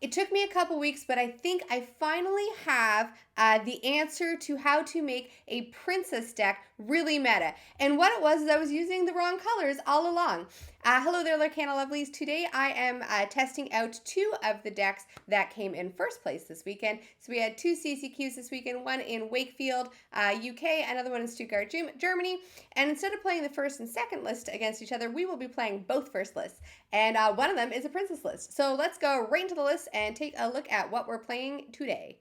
It took me a couple weeks, but I think I finally have the answer to how to make a princess deck really meta. And what it was is I was using the wrong colors all along. Hello there, Lorcana lovelies. Today I am testing out two of the decks that came in first place this weekend. So we had two CCQs this weekend, one in Wakefield, UK, another one in Stuttgart, Germany. And instead of playing the first and second list against each other, we will be playing both first lists. And one of them is a princess list. So let's go right into the list and take a look at what we're playing today.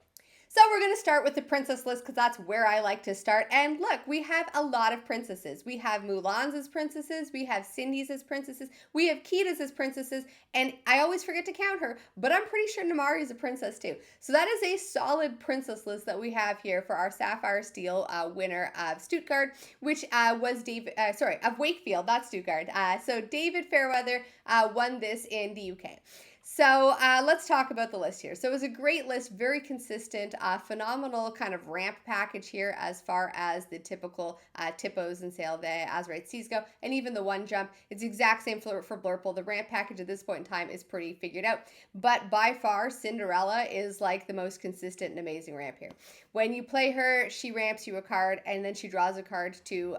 So we're going to start with the princess list because that's where I like to start. And look, we have a lot of princesses. We have Mulans as princesses. We have Cindy's as princesses. We have Kita's as princesses. And I always forget to count her, but I'm pretty sure Namari is a princess too. So that is a solid princess list that we have here for our Sapphire Steel winner of Stuttgart, which was of Wakefield, not Stuttgart. So David Fairweather won this in the UK. So let's talk about the list here. So it was a great list, very consistent, phenomenal kind of ramp package here as far as the typical Tippos and Sail the Azurite Seas go, and even the one jump. It's the exact same for Blurple. The ramp package at this point in time is pretty figured out, but by far Cinderella is like the most consistent and amazing ramp here. When you play her, she ramps you a card, and then she draws a card to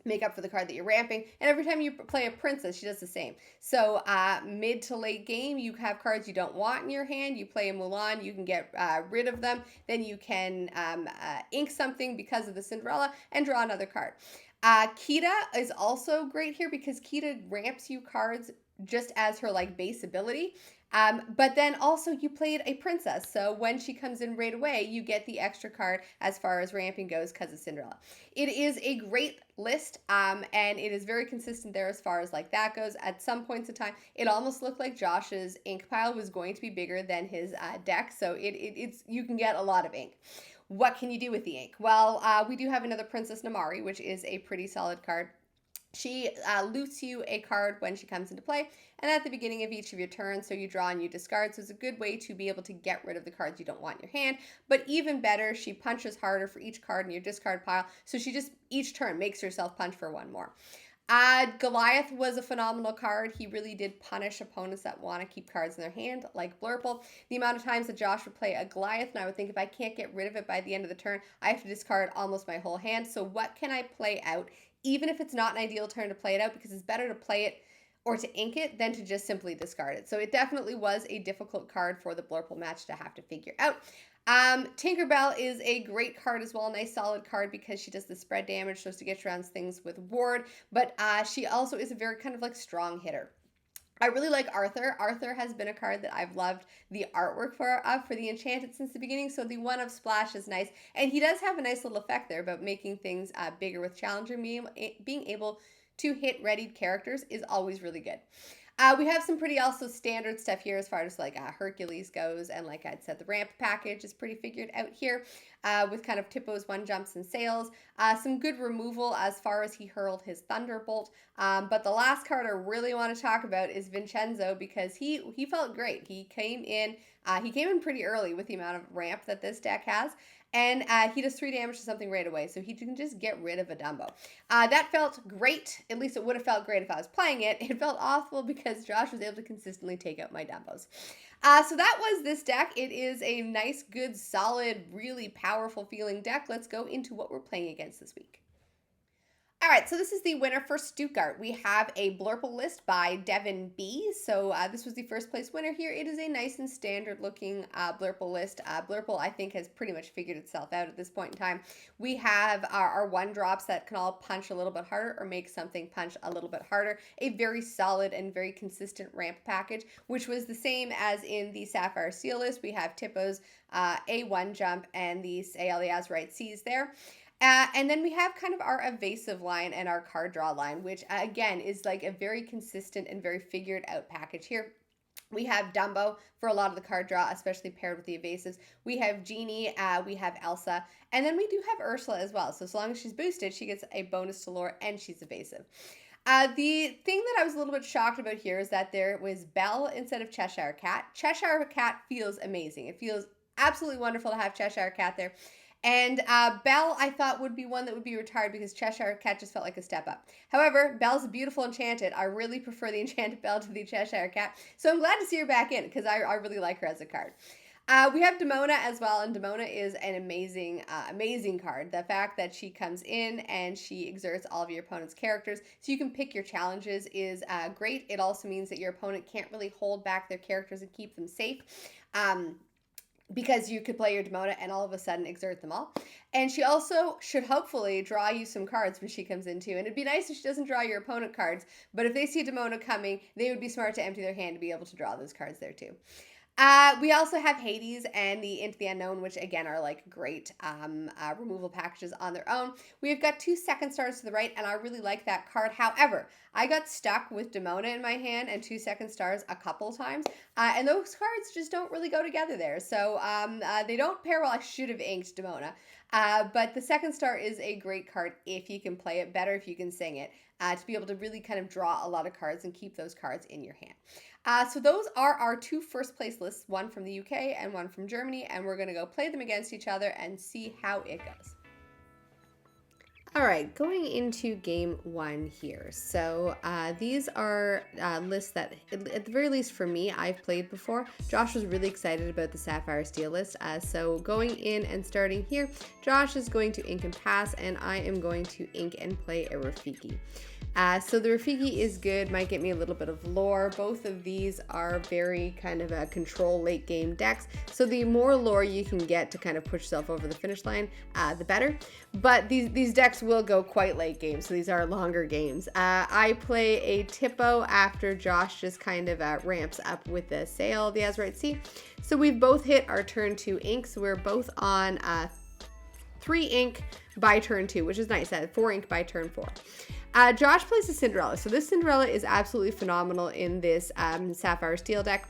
make up for the card that you're ramping, and every time you play a princess, she does the same. So mid to late game, you have cards you don't want in your hand. You play a Mulan, you can get rid of them. Then you can ink something because of the Cinderella and draw another card. Kita is also great here because Kita ramps you cards just as her like base ability. But then also you played a princess, so when she comes in right away, you get the extra card as far as ramping goes because of Cinderella. It is a great list, and it is very consistent there as far as like that goes. At some points in time, it almost looked like Josh's ink pile was going to be bigger than his deck, so it's you can get a lot of ink. What can you do with the ink? Well, we do have another Princess Namari, which is a pretty solid card. She loots you a card when she comes into play, and at the beginning of each of your turns, so you draw and you discard, so it's a good way to be able to get rid of the cards you don't want in your hand. But even better, she punches harder for each card in your discard pile, so she just each turn makes herself punch for one more. Goliath was a phenomenal card. He really did punish opponents that want to keep cards in their hand, like Blurple. The amount of times that Josh would play a Goliath, and I would think if I can't get rid of it by the end of the turn, I have to discard almost my whole hand. So what can I play out, even if it's not an ideal turn to play it out, because it's better to play it or to ink it than to just simply discard it. So it definitely was a difficult card for the Blurple match to have to figure out. Tinkerbell is a great card as well, a nice solid card because she does the spread damage, so to get around things with ward, but she also is a very kind of like strong hitter. I really like Arthur. Arthur has been a card that I've loved the artwork for the Enchanted since the beginning, so the one of Splash is nice, and he does have a nice little effect there about making things bigger with Challenger. Being able to hit readied characters is always really good. We have some pretty also standard stuff here as far as like Hercules goes, and like I'd said, the ramp package is pretty figured out here with kind of Tippos, one jumps, and sails. Some good removal as far as he hurled his Thunderbolt. But the last card I really want to talk about is Vincenzo because he felt great. He came in pretty early with the amount of ramp that this deck has. And he does 3 damage to something right away, so he can just get rid of a Dumbo. That felt great. At least it would have felt great if I was playing it. It felt awful because Josh was able to consistently take out my Dumbos. So that was this deck. It is a nice, good, solid, really powerful feeling deck. Let's go into what we're playing against this week. All right, so this is the winner for Stuttgart. We have a Blueple List by Devin B. So this was the first place winner here. It is a nice and standard looking Blueple List. Blurple, I think, has pretty much figured itself out at this point in time. We have our one drops that can all punch a little bit harder or make something punch a little bit harder. A very solid and very consistent ramp package, which was the same as in the Sapphire Steel list. We have Tippo's A1 jump and the Sail the Azurite Seas there. And then we have kind of our evasive line and our card draw line, which again is like a very consistent and very figured out package here. We have Dumbo for a lot of the card draw, especially paired with the evasives. We have Genie, we have Elsa, and then we do have Ursula as well. So as long as she's boosted, she gets a bonus to lore and she's evasive. The thing that I was a little bit shocked about here is that there was Belle instead of Cheshire Cat. Cheshire Cat feels amazing. It feels absolutely wonderful to have Cheshire Cat there. And Belle, I thought, would be one that would be retired because Cheshire Cat just felt like a step up. However, Belle's a beautiful enchanted. I really prefer the enchanted Belle to the Cheshire Cat. So I'm glad to see her back in because I really like her as a card. We have Demona as well, and Demona is an amazing, amazing card. The fact that she comes in and she exerts all of your opponent's characters, so you can pick your challenges, is great. It also means that your opponent can't really hold back their characters and keep them safe. Because you could play your Demona and all of a sudden exert them all. And she also should hopefully draw you some cards when she comes in too. And it'd be nice if she doesn't draw your opponent cards, but if they see Demona coming, they would be smart to empty their hand to be able to draw those cards there too. We also have Hades and the Into the Unknown, which again are like great removal packages on their own. We've got 2 second stars to the right, and I really like that card. However, I got stuck with Demona in my hand and 2 second stars a couple times, and those cards just don't really go together there. So they don't pair well. I should have inked Demona. But the second star is a great card if you can play it better, if you can sing it, to be able to really kind of draw a lot of cards and keep those cards in your hand. So those are our 2 first place lists, one from the UK and one from Germany, and we're going to go play them against each other and see how it goes. All right, going into game 1 here. So these are lists that, at the very least for me, I've played before. Josh was really excited about the Sapphire Steel list. So going in and starting here, Josh is going to ink and pass, and I am going to ink and play a Rafiki. So the Rafiki is good, might get me a little bit of lore. Both of these are very kind of a control late game decks. So the more lore you can get to kind of push yourself over the finish line, the better. But these decks will go quite late game, so these are longer games. I play a Tippo after Josh just kind of ramps up with the Sail of the Azurite Sea. So we've both hit our turn 2 ink, so we're both on 3 ink by turn 2, which is nice. 4 ink by turn 4. Josh plays a Cinderella. So this Cinderella is absolutely phenomenal in this Sapphire Steel deck.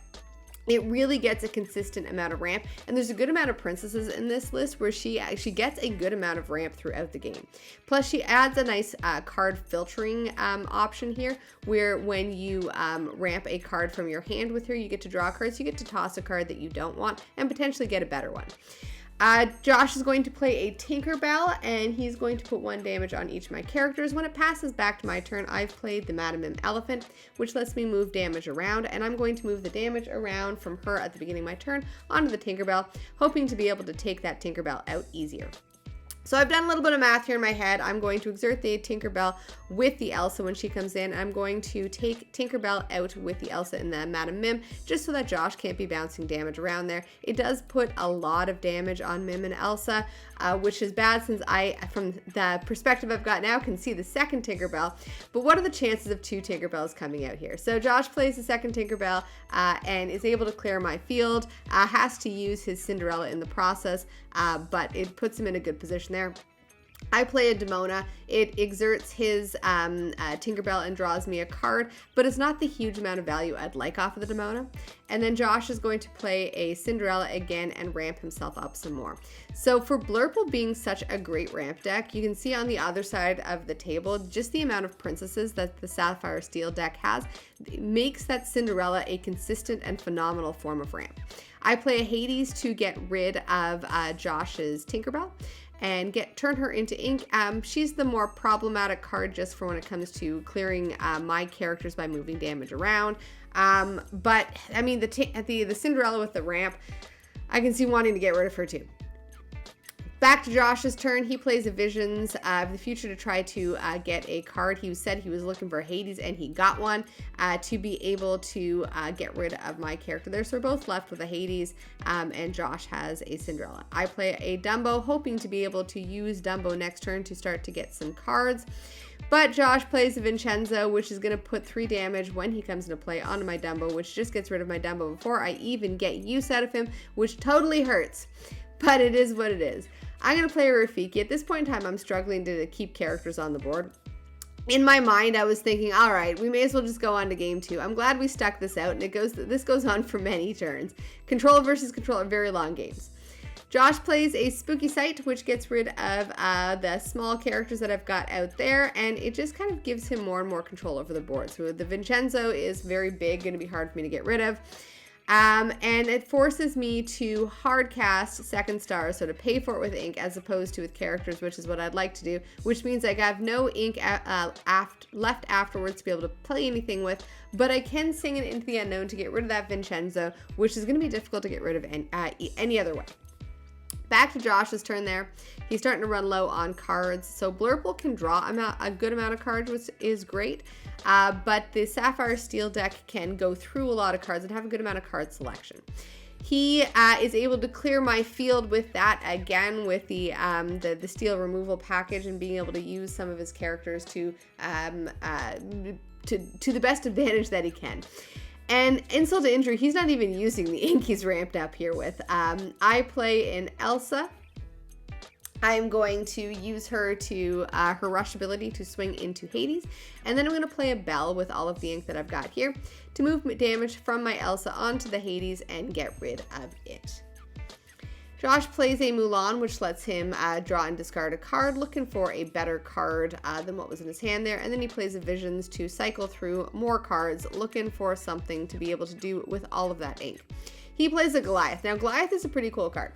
It really gets a consistent amount of ramp, and there's a good amount of princesses in this list where she gets a good amount of ramp throughout the game. Plus, she adds a nice card filtering option here, where when you ramp a card from your hand with her, you get to draw cards, you get to toss a card that you don't want, and potentially get a better one. Josh is going to play a Tinkerbell, and he's going to put 1 damage on each of my characters. When it passes back to my turn, I've played the Madam Mim Elephant, which lets me move damage around, and I'm going to move the damage around from her at the beginning of my turn onto the Tinkerbell, hoping to be able to take that Tinkerbell out easier. So I've done a little bit of math here in my head. I'm going to exert the Tinkerbell with the Elsa when she comes in. I'm going to take Tinkerbell out with the Elsa and the Madam Mim, just so that Josh can't be bouncing damage around there. It does put a lot of damage on Mim and Elsa, which is bad since I, from the perspective I've got now, can see the second Tinkerbell. But what are the chances of 2 Tinkerbells coming out here? So Josh plays the second Tinkerbell and is able to clear my field, has to use his Cinderella in the process, but it puts him in a good position there. I play a Demona. It exerts his Tinkerbell and draws me a card, but it's not the huge amount of value I'd like off of the Demona. And then Josh is going to play a Cinderella again and ramp himself up some more. So for Blurple being such a great ramp deck, you can see on the other side of the table just the amount of princesses that the Sapphire Steel deck has makes that Cinderella a consistent and phenomenal form of ramp. I play a Hades to get rid of Josh's Tinkerbell and turn her into ink. She's the more problematic card just for when it comes to clearing my characters by moving damage around. But I mean, the Cinderella with the ramp, I can see wanting to get rid of her too. Back to Josh's turn. He plays a Visions of the Future to try to get a card. He said he was looking for Hades, and he got one to be able to get rid of my character there. So we're both left with a Hades, and Josh has a Cinderella. I play a Dumbo, hoping to be able to use Dumbo next turn to start to get some cards. But Josh plays a Vincenzo, which is going to put 3 damage when he comes into play onto my Dumbo, which just gets rid of my Dumbo before I even get use out of him, which totally hurts. But it is what it is. I'm going to play a Rafiki. At this point in time, I'm struggling to keep characters on the board. In my mind, I was thinking, all right, we may as well just go on to game 2. I'm glad we stuck this out, and this goes on for many turns. Control versus control are very long games. Josh plays a Spooky Sight, which gets rid of the small characters that I've got out there, and it just kind of gives him more and more control over the board. So the Vincenzo is very big, going to be hard for me to get rid of. And it forces me to hard cast second star, so to pay for it with ink as opposed to with characters, which is what I'd like to do, which means I have no ink left afterwards to be able to play anything with, but I can sing it into the unknown to get rid of that Vincenzo, which is going to be difficult to get rid of any other way. Back to Josh's turn there. He's starting to run low on cards. So Blurple can draw a good amount of cards, which is great. But the Sapphire Steel deck can go through a lot of cards and have a good amount of card selection. He is able to clear my field with that, again, with the steel removal package, and being able to use some of his characters to the best advantage that he can. And insult to injury, he's not even using the ink he's ramped up here with. I play in Elsa. I'm going to use her to her rush ability to swing into Hades. And then I'm going to play a Bell with all of the ink that I've got here to move damage from my Elsa onto the Hades and get rid of it. Josh plays a Mulan, which lets him draw and discard a card, looking for a better card than what was in his hand there. And then he plays a Visions to cycle through more cards, looking for something to be able to do with all of that ink. He plays a Goliath. Now, Goliath is a pretty cool card.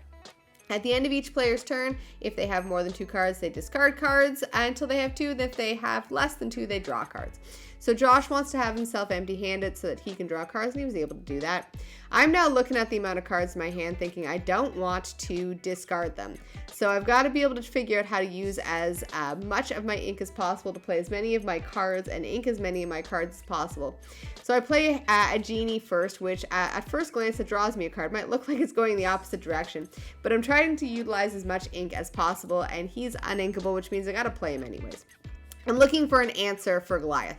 At the end of each player's turn, if they have more than 2 cards, they discard cards until they have 2. And if they have less than 2, they draw cards. So Josh wants to have himself empty-handed so that he can draw cards, and he was able to do that. I'm now looking at the amount of cards in my hand thinking I don't want to discard them. So I've got to be able to figure out how to use as much of my ink as possible to play as many of my cards and ink as many of my cards as possible. So I play a Genie first, which at first glance it draws me a card. It might look like it's going the opposite direction, but I'm trying to utilize as much ink as possible, and he's uninkable, which means I got to play him anyways. I'm looking for an answer for Goliath.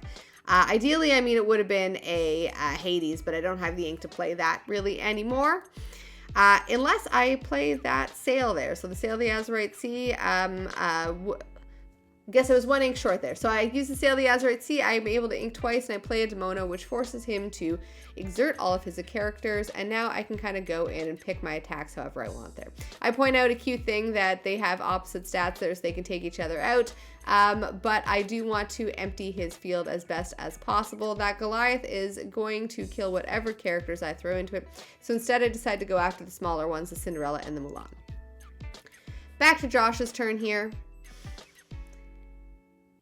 Ideally, I mean, it would have been a Hades, but I don't have the ink to play that really anymore. Unless I play that Sail there. So the Sail of the Azurite Sea, guess I was 1 ink short there. So I use the Sail of the Azurite Sea. I'm able to ink twice, and I play a Demona, which forces him to exert all of his characters, and now I can kind of go in and pick my attacks however I want there. I point out a cute thing that they have opposite stats there, so they can take each other out, but I do want to empty his field as best as possible. That Goliath is going to kill whatever characters I throw into it, so instead I decide to go after the smaller ones, the Cinderella and the Mulan. Back to Josh's turn here.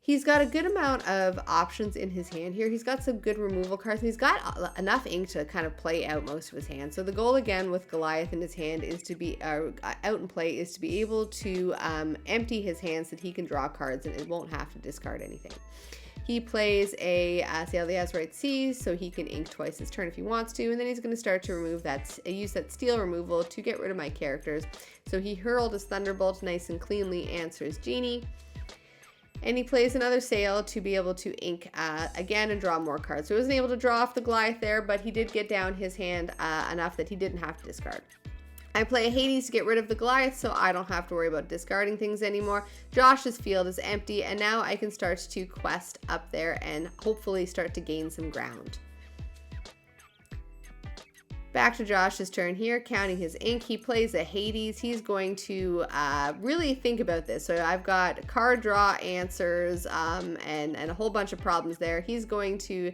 He's got a good amount of options in his hand here. He's got some good removal cards, and he's got enough ink to kind of play out most of his hand. So the goal again with Goliath in his hand is to be out in play is to be able to empty his hand so that he can draw cards and it won't have to discard anything. He plays a Sail of the Azurite Sea, so he can ink twice his turn if he wants to, and then he's going to start to use that steel removal to get rid of my characters. So he hurled his Thunderbolt nice and cleanly, answers Genie. And he plays another Sail to be able to ink again and draw more cards. So he wasn't able to draw off the Goliath there, but he did get down his hand enough that he didn't have to discard. I play a Hades to get rid of the Goliath, so I don't have to worry about discarding things anymore. Josh's field is empty, and now I can start to quest up there and hopefully start to gain some ground. Back to Josh's turn here, counting his ink. He plays a Hades. He's going to really think about this. So I've got card draw answers and a whole bunch of problems there. He's going to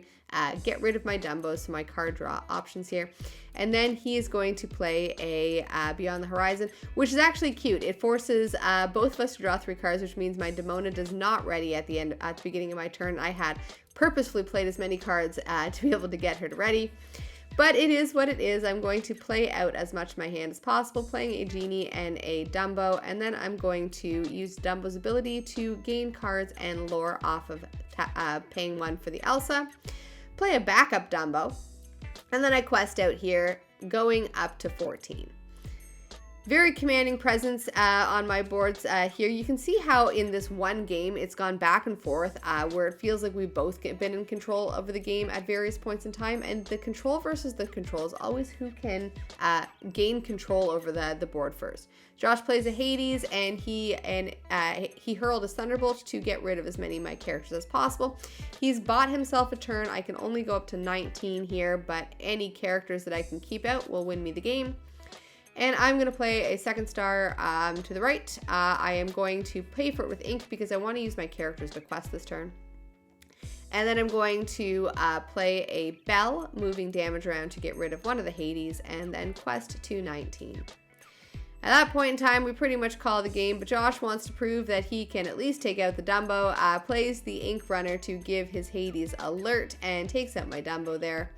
get rid of my Dumbo, so my card draw options here. And then he is going to play a Beyond the Horizon, which is actually cute. It forces both of us to draw 3 cards, which means my Demona does not ready at the beginning of my turn. I had purposefully played as many cards to be able to get her to ready. But it is what it is. I'm going to play out as much of my hand as possible, playing a Genie and a Dumbo, and then I'm going to use Dumbo's ability to gain cards and lore off of paying 1 for the Elsa, play a backup Dumbo, and then I quest out here, going up to 14. Very commanding presence on my boards here. You can see how in this one game it's gone back and forth where it feels like we've both been in control over the game at various points in time, and the control versus the control is always who can gain control over the board first. Josh plays a Hades, and he hurled a Thunderbolt to get rid of as many of my characters as possible. He's bought himself a turn. I can only go up to 19 here, but any characters that I can keep out will win me the game. And I'm going to play a second star to the right. I am going to pay for it with ink because I want to use my characters to quest this turn. And then I'm going to play a bell, moving damage around to get rid of one of the Hades, and then quest to 19. At that point in time, we pretty much call the game, but Josh wants to prove that he can at least take out the Dumbo, plays the Ink Runner to give his Hades alert, and takes out my Dumbo there.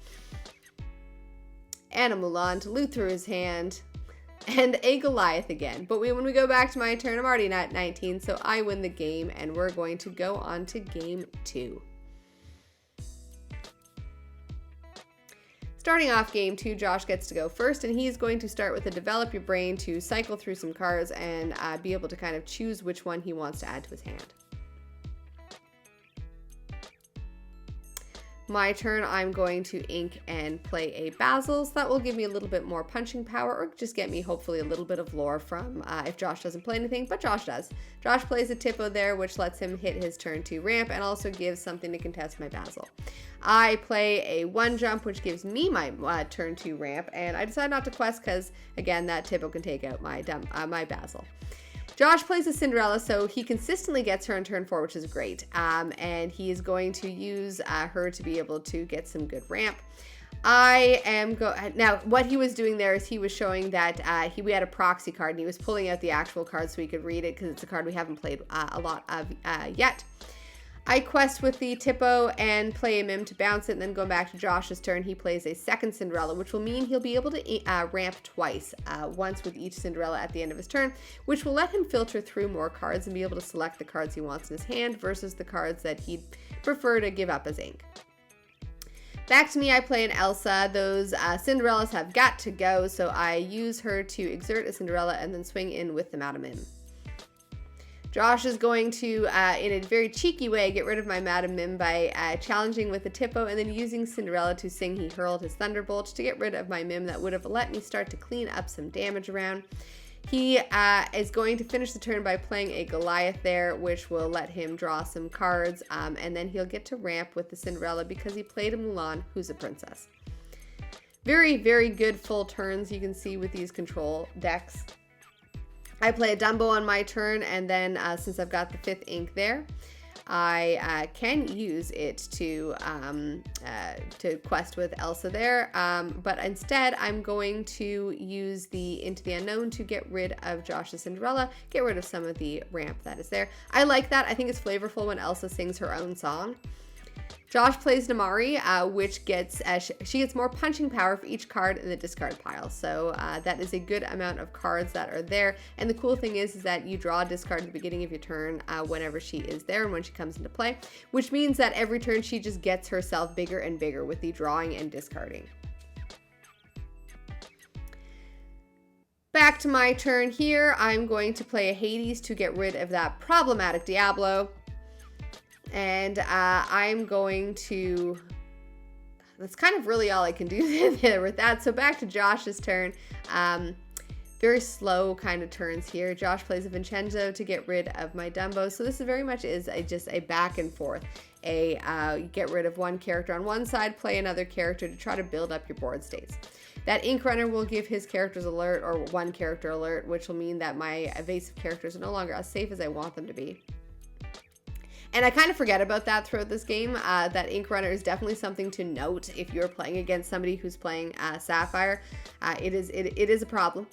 And a Mulan to loot through his hand, and a Goliath again. But when we go back to my turn, I'm already at 19, so I win the game, and we're going to go on to game 2. Starting off game 2, Josh gets to go first, and he's going to start with a develop your brain to cycle through some cards and be able to kind of choose which one he wants to add to his hand. My turn, I'm going to ink and play a Basil, so that will give me a little bit more punching power, or just get me hopefully a little bit of lore from if Josh doesn't play anything, but Josh does. Josh plays a Tippo there, which lets him hit his turn 2 ramp and also gives something to contest my Basil. I play a 1 jump, which gives me my turn 2 ramp, and I decide not to quest because, again, that Tippo can take out my Basil. Josh plays a Cinderella, so he consistently gets her on turn 4, which is great. And he is going to use her to be able to get some good ramp. Now, what he was doing there is he was showing that we had a proxy card, and he was pulling out the actual card so we could read it because it's a card we haven't played a lot of yet. I quest with the Tippo and play a Mim to bounce it, and then going back to Josh's turn, he plays a second Cinderella, which will mean he'll be able to ramp twice, once with each Cinderella at the end of his turn, which will let him filter through more cards and be able to select the cards he wants in his hand versus the cards that he'd prefer to give up as ink. Back to me, I play an Elsa. Those Cinderellas have got to go, so I use her to exert a Cinderella and then swing in with the Madam Mim. Josh is going to, in a very cheeky way, get rid of my Madam Mim by challenging with a Tippo and then using Cinderella to sing He Hurled His Thunderbolt to get rid of my Mim that would have let me start to clean up some damage around. He is going to finish the turn by playing a Goliath there, which will let him draw some cards, and then he'll get to ramp with the Cinderella because he played a Mulan, who's a princess. Very, very good full turns you can see with these control decks. I play a Dumbo on my turn, and then since I've got the 5th ink there, I can use it to quest with Elsa there, but instead I'm going to use the Into the Unknown to get rid of Josh's Cinderella, get rid of some of the ramp that is there. I like that. I think it's flavorful when Elsa sings her own song. Josh plays Namari, which gets, she gets more punching power for each card in the discard pile. So that is a good amount of cards that are there. And the cool thing is that you draw a discard at the beginning of your turn whenever she is there and when she comes into play, which means that every turn she just gets herself bigger and bigger with the drawing and discarding. Back to my turn here, I'm going to play a Hades to get rid of that problematic Diablo. And I'm going to, that's kind of really all I can do there with that. So back to Josh's turn. Very slow kind of turns here. Josh plays a Vincenzo to get rid of my Dumbo. So this very much is just a back and forth. You get rid of one character on one side, play another character to try to build up your board states. That Ink Runner will give his characters alert, or one character alert, which will mean that my evasive characters are no longer as safe as I want them to be. And I kind of forget about that throughout this game. That Ink Runner is definitely something to note if you're playing against somebody who's playing Sapphire. It is a problem.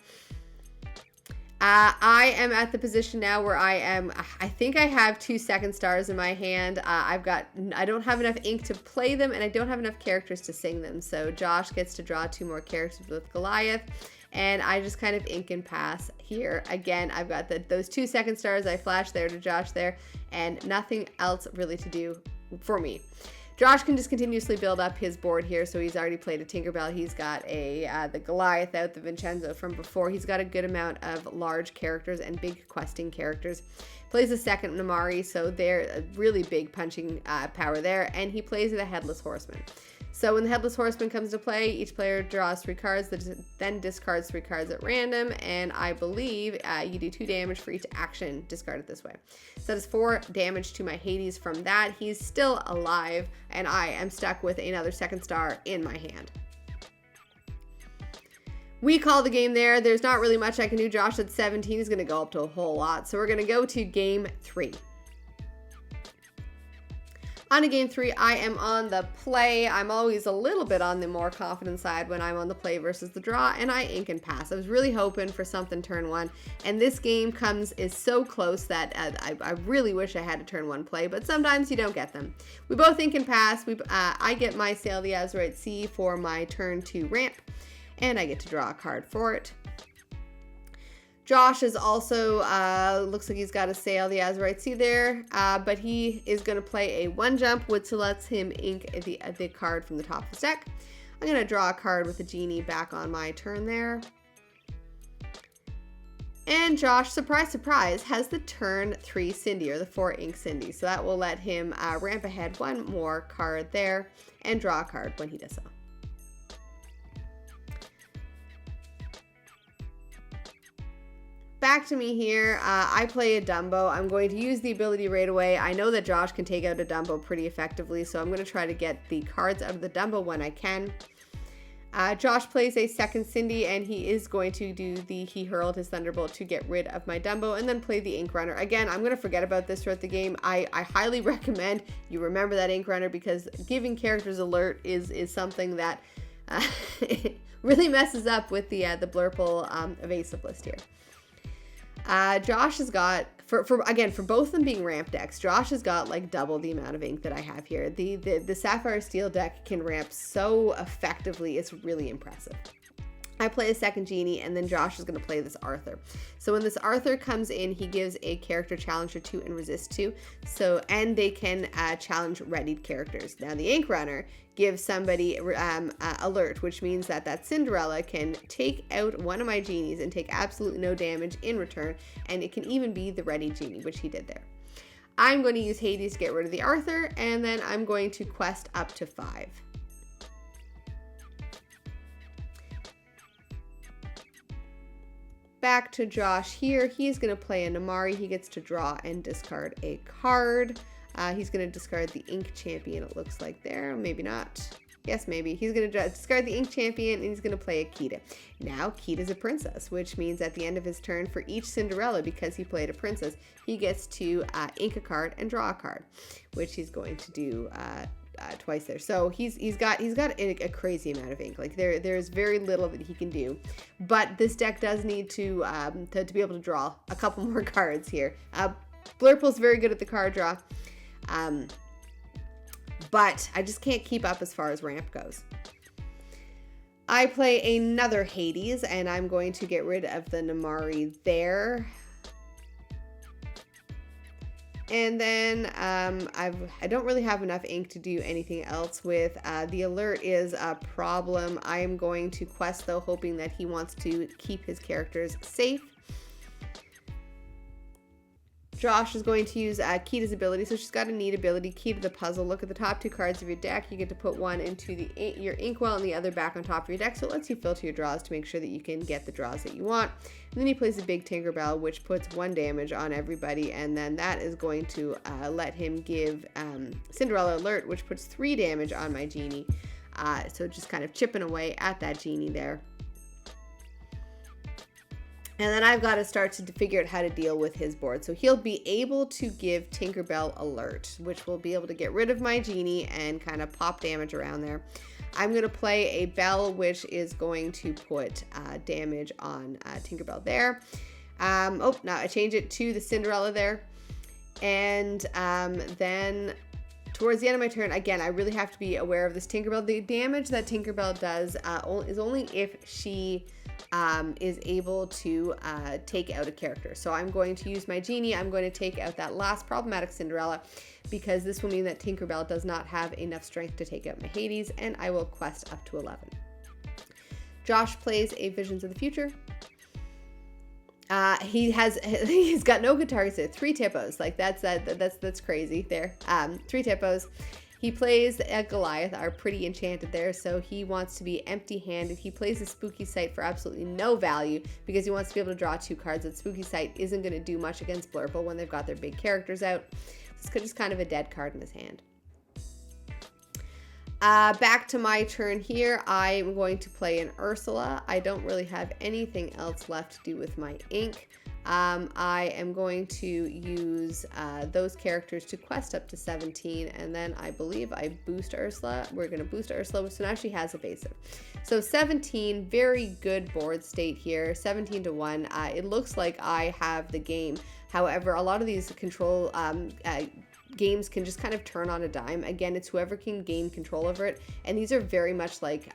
I am at the position now where I think I have 2 second stars in my hand. I don't have enough ink to play them, and I don't have enough characters to sing them. So Josh gets to draw 2 more characters with Goliath. And I just kind of ink and pass here. Again, I've got those 2 second stars. I flash there to Josh there, and nothing else really to do for me. Josh can just continuously build up his board here. So he's already played a Tinkerbell. He's got the Goliath out, the Vincenzo from before. He's got a good amount of large characters and big questing characters. Plays a second Namari, so they're a really big punching power there. And he plays the Headless Horseman. So when the Headless Horseman comes to play, each player draws 3 cards, then discards 3 cards at random, and I believe you do 2 damage for each action discarded this way. So that is 4 damage to my Hades from that. He's still alive, and I am stuck with another second star in my hand. We call the game there. There's not really much I can do. Josh at 17 is going to go up to a whole lot, so we're going to go to game 3. On to game 3, I am on the play. I'm always a little bit on the more confident side when I'm on the play versus the draw, and I ink and pass. I was really hoping for something turn 1, and this game is so close that I really wish I had a turn 1 play, but sometimes you don't get them. We both ink and pass. I get my Sail the Azurite Sea for my turn 2 ramp, and I get to draw a card for it. Josh is also, looks like he's got to Sail the Azurite Sea there, but he is going to play a 1 jump, which lets him ink the card from the top of the deck. I'm going to draw a card with the Genie back on my turn there. And Josh, surprise, surprise, has the turn 3 Cindy, or the 4 ink Cindy. So that will let him ramp ahead 1 more card there and draw a card when he does so. Back to me here. I play a Dumbo. I'm going to use the ability right away. I know that Josh can take out a Dumbo pretty effectively, so I'm going to try to get the cards out of the Dumbo when I can. Josh plays a 2nd Cindy, and he is going to do he hurled his Thunderbolt to get rid of my Dumbo, and then play the Ink Runner. Again, I'm going to forget about this throughout the game. I highly recommend you remember that Ink Runner, because giving characters alert is something that really messes up with the Blurple evasive list here. Josh has got, for both of them being ramp decks, Josh has got like double the amount of ink that I have here. The Sapphire Steel deck can ramp so effectively, it's really impressive. I play a 2nd Genie, and then Josh is going to play this Arthur. So when this Arthur comes in, he gives a character challenger 2 and resist 2. And they can challenge readied characters. Now the Ink Runner gives somebody alert, which means that Cinderella can take out one of my Genies and take absolutely no damage in return, and it can even be the ready Genie, which he did there. I'm going to use Hades to get rid of the Arthur, and then I'm going to quest up to 5. Back to Josh here. He's going to play a Namari. He gets to draw and discard a card. He's going to discard the Ink Champion, it looks like there. Maybe not. Yes, maybe. He's going to discard the Ink Champion, and he's going to play a Kita. Now, Kita's a princess, which means at the end of his turn, for each Cinderella, because he played a princess, he gets to ink a card and draw a card, which he's going to do twice there. So he's got a crazy amount of ink. Like there's very little that he can do, but this deck does need to be able to draw a couple more cards here. Blurple's very good at the card draw, but I just can't keep up as far as ramp goes. I play another Hades, and I'm going to get rid of the Namari there. And then I don't really have enough ink to do anything else with. The alert is a problem. I am going to quest, though, hoping that he wants to keep his characters safe. Josh is going to use Kita's ability. So she's got a neat ability, Key to the Puzzle. Look at the top 2 cards of your deck. You get to put one into your inkwell and the other back on top of your deck. So it lets you filter your draws to make sure that you can get the draws that you want. And then he plays a big Tinkerbell, which puts 1 damage on everybody. And then that is going to let him give Cinderella Alert, which puts 3 damage on my Genie. So just kind of chipping away at that Genie there. And then I've got to start to figure out how to deal with his board. So he'll be able to give Tinkerbell Alert, which will be able to get rid of my Genie and kind of pop damage around there. I'm going to play a Belle, which is going to put damage on Tinkerbell there. Now I change it to the Cinderella there. And then towards the end of my turn, again, I really have to be aware of this Tinkerbell. The damage that Tinkerbell does is only if she is able to take out a character. So I'm going to use my Genie. I'm going to take out that last problematic Cinderella, because this will mean that Tinkerbell does not have enough strength to take out my Hades, and I will quest up to 11. Josh plays a Visions of the Future. He's got no good targets there. 3 Tippos. Like that's crazy there. 3 Tippos. He plays a Goliath, our pretty enchanted there, so he wants to be empty-handed. He plays a Spooky Sight for absolutely no value because he wants to be able to draw 2 cards. That Spooky Sight isn't going to do much against Blurple when they've got their big characters out. It's just kind of a dead card in his hand. Back to my turn here. I'm going to play an Ursula. I don't really have anything else left to do with my ink. I am going to use those characters to quest up to 17, and then I believe I boost Ursula. We're going to boost Ursula, so now she has evasive. So 17, very good board state here, 17 to 1. It looks like I have the game. However, a lot of these control games can just kind of turn on a dime. Again, it's whoever can gain control over it, and these are very much like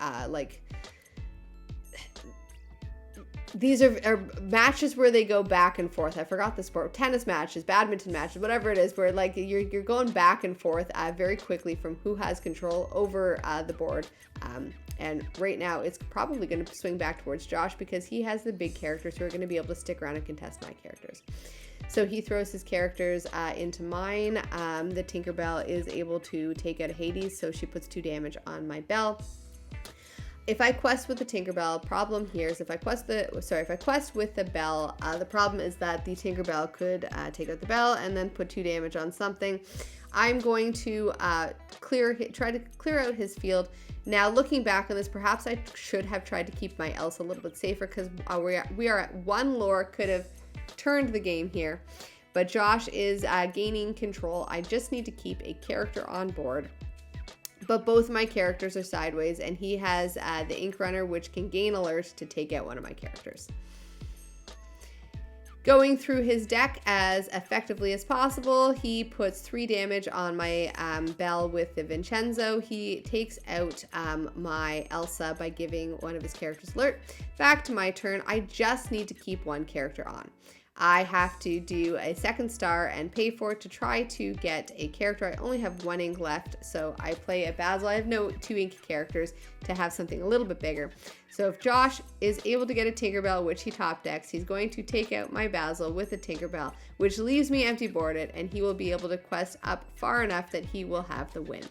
these are matches where they go back and forth. I forgot the sport. Tennis matches, badminton matches, whatever it is, where like you're going back and forth very quickly from who has control over the board. And right now it's probably going to swing back towards Josh because he has the big characters who are going to be able to stick around and contest my characters. So he throws his characters into mine. The Tinkerbell is able to take out Hades, so she puts 2 damage on my bell. If I quest with the Tinkerbell, problem here is if I quest with the bell, the problem is that the Tinkerbell could take out the bell and then put 2 damage on something. I'm going to try to clear out his field. Now, looking back on this, perhaps I should have tried to keep my Elsa a little bit safer because we are at 1 lore, could have turned the game here. But Josh is gaining control. I just need to keep a character on board. But both my characters are sideways, and he has the Ink Runner, which can gain alerts to take out one of my characters. Going through his deck as effectively as possible, he puts 3 damage on my Belle with the Vincenzo. He takes out my Elsa by giving one of his characters alert. Back to my turn. I just need to keep 1 character on. I have to do a 2nd star and pay for it to try to get a character. I only have 1 ink left, so I play a Basil. I have no 2 ink characters to have something a little bit bigger. So if Josh is able to get a Tinkerbell, which he top decks, he's going to take out my Basil with a Tinkerbell, which leaves me empty boarded, and he will be able to quest up far enough that he will have the win.